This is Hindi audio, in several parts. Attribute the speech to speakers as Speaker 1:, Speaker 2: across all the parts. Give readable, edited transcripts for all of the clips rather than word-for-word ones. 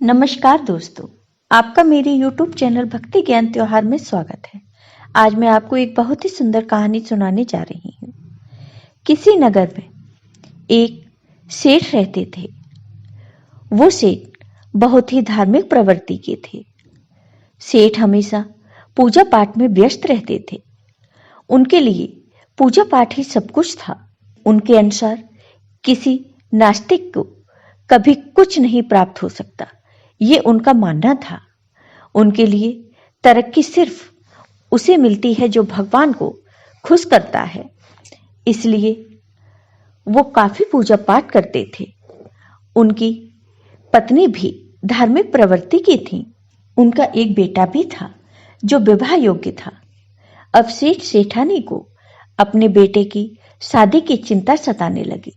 Speaker 1: नमस्कार दोस्तों, आपका मेरे YouTube चैनल भक्ति ज्ञान त्योहार में स्वागत है। आज मैं आपको एक बहुत ही सुंदर कहानी सुनाने जा रही हूँ। किसी नगर में एक सेठ रहते थे। वो सेठ बहुत ही धार्मिक प्रवृत्ति के थे। सेठ हमेशा पूजा पाठ में व्यस्त रहते थे। उनके लिए पूजा पाठ ही सब कुछ था। उनके अनुसार किसी नास्तिक को कभी कुछ नहीं प्राप्त हो सकता, ये उनका मानना था। उनके लिए तरक्की सिर्फ उसे मिलती है जो भगवान को खुश करता है। इसलिए वो काफी पूजा पाठ करते थे। उनकी पत्नी भी धार्मिक प्रवृत्ति की थी। उनका एक बेटा भी था जो विवाह योग्य था। अब सेठ सेठानी को अपने बेटे की शादी की चिंता सताने लगी।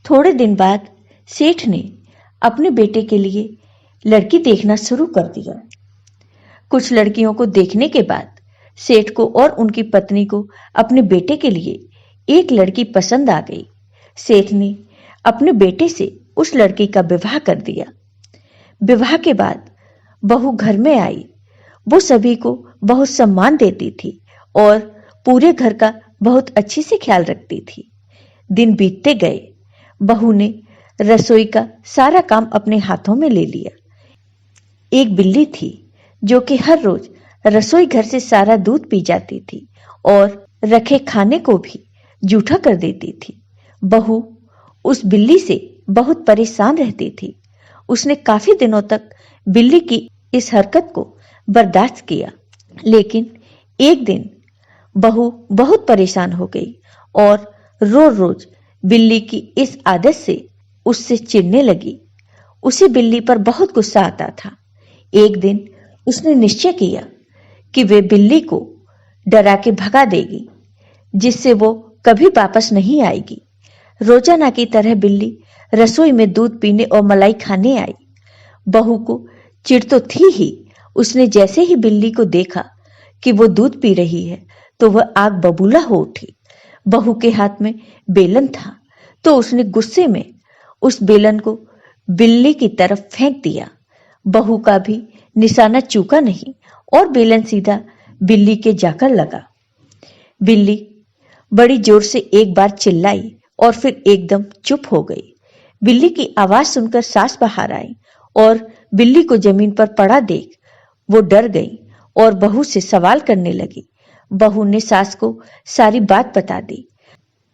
Speaker 1: थोड़े दिन बाद सेठ ने अपने बेटे के लिए लड़की देखना शुरू कर दिया। कुछ लड़कियों को देखने के बाद सेठ को और उनकी पत्नी को अपने बेटे के लिए एक लड़की पसंद आ गई। सेठ ने अपने बेटे से उस लड़की का विवाह कर दिया। विवाह के बाद बहू घर में आई। वो सभी को बहुत सम्मान देती थी और पूरे घर का बहुत अच्छे से ख्याल रखती थी। दिन बीतते गए। बहू ने रसोई का सारा काम अपने हाथों में ले लिया। एक बिल्ली थी जो कि हर रोज रसोई घर से सारा दूध पी जाती थी और रखे खाने को भी जूठा कर देती थी। बहू उस बिल्ली से बहुत परेशान रहती थी। उसने काफी दिनों तक बिल्ली की इस हरकत को बर्दाश्त किया, लेकिन एक दिन बहू बहुत परेशान हो गई और रोज रोज बिल्ली की इस आदत से उससे चिढ़ने लगी। उसे बिल्ली पर बहुत गुस्सा आता था। एक दिन उसने निश्चय किया कि वे बिल्ली को डरा के भगा देगी, जिससे वो कभी वापस नहीं आएगी। रोजाना की तरह बिल्ली रसोई में दूध पीने और मलाई खाने आई। बहू को चिढ़ तो थी ही। उसने जैसे ही बिल्ली को देखा कि वो दूध पी रही है तो वह आग बबूला हो उठी। बहू के हाथ में बेलन था तो उसने गुस्से में उस बेलन को बिल्ली की तरफ फेंक दिया। बहू का भी निशाना चूका नहीं और बेलन सीधा बिल्ली के जाकर लगा। बिल्ली बड़ी जोर से एक बार चिल्लाई और फिर एकदम चुप हो गई। बिल्ली की आवाज सुनकर सास बाहर आई और बिल्ली को जमीन पर पड़ा देख वो डर गई और बहू से सवाल करने लगी। बहू ने सास को सारी बात बता दी।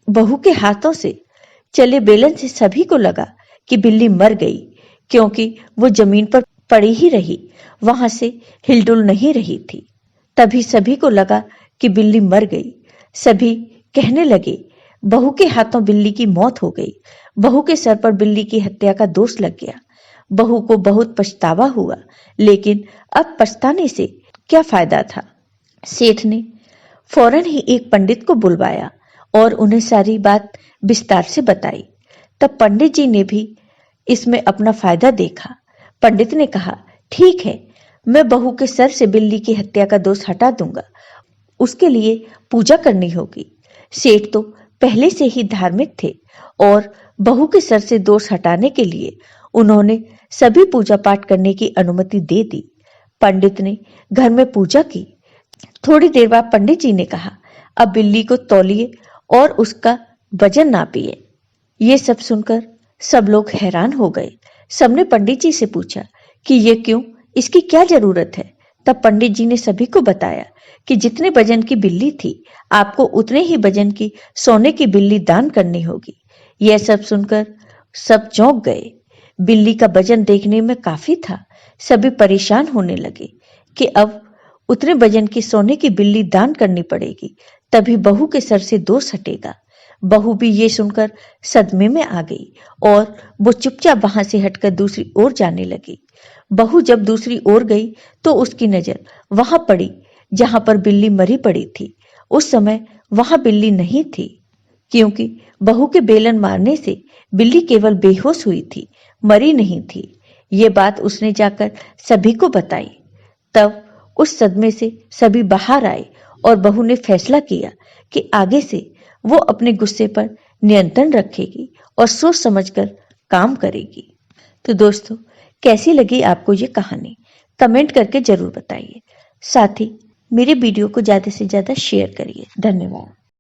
Speaker 1: बहू के हाथों से चले बेलन से सभी को लगा कि बिल्ली मर गई, क्योंकि वो जमीन पर पड़ी ही रही, वहां से हिलडुल नहीं रही थी। तभी सभी को लगा कि बिल्ली मर गई। सभी कहने लगे, बहू के हाथों बिल्ली की मौत हो गई। बहू के सर पर बिल्ली की हत्या का दोष लग गया। बहू को बहुत पछतावा हुआ, लेकिन अब पछताने से क्या फायदा था। सेठ ने फौरन ही एक पंडित को बुलवाया और उन्हें सारी बात विस्तार से बताई। तब पंडित जी ने भी इसमें अपना फायदा देखा। पंडित ने कहा, ठीक है, मैं बहू के सर से बिल्ली की हत्या का दोष हटा दूंगा। उसके लिए पूजा करनी होगी। सेठ तो पहले से ही धार्मिक थे और बहू के सर से दोष हटाने के लिए उन्होंने सभी पूजा पाठ करने की अनुमति दे दी। पंडित ने घर में पूजा की। थोड़ी देर बाद पंडित जी ने कहा, अब बिल्ली को तौलिए और उसका वजन नापिए। ये सब सुनकर सब लोग हैरान हो गए। सबने पंडित जी से पूछा कि ये क्यों, इसकी क्या जरूरत है। तब पंडित जी ने सभी को बताया कि जितने वजन की बिल्ली थी, आपको उतने ही वजन की सोने की बिल्ली दान करनी होगी। यह सब सुनकर सब चौंक गए। बिल्ली का वजन देखने में काफी था। सभी परेशान होने लगे कि अब उतने वजन की सोने की बिल्ली दान करनी पड़ेगी, तभी बहू के सर से दोष हटेगा। बहू भी ये सुनकर सदमे में आ गई और वो चुपचाप वहां से हटकर दूसरी ओर जाने लगी। बहू जब दूसरी ओर गई तो उसकी नजर वहां पड़ी जहां पर बिल्ली मरी पड़ी थी। उस समय वहां बिल्ली नहीं थी, क्योंकि बहू के बेलन मारने से बिल्ली केवल बेहोश हुई थी, मरी नहीं थी। ये बात उसने जाकर सभी को बताई। तब उस सदमे से सभी बाहर आए और बहू ने फैसला किया कि आगे से वो अपने गुस्से पर नियंत्रण रखेगी और सोच समझकर काम करेगी। तो दोस्तों, कैसी लगी आपको ये कहानी कमेंट करके जरूर बताइए। साथ ही मेरे वीडियो को ज़्यादा से ज़्यादा शेयर करिए। धन्यवाद।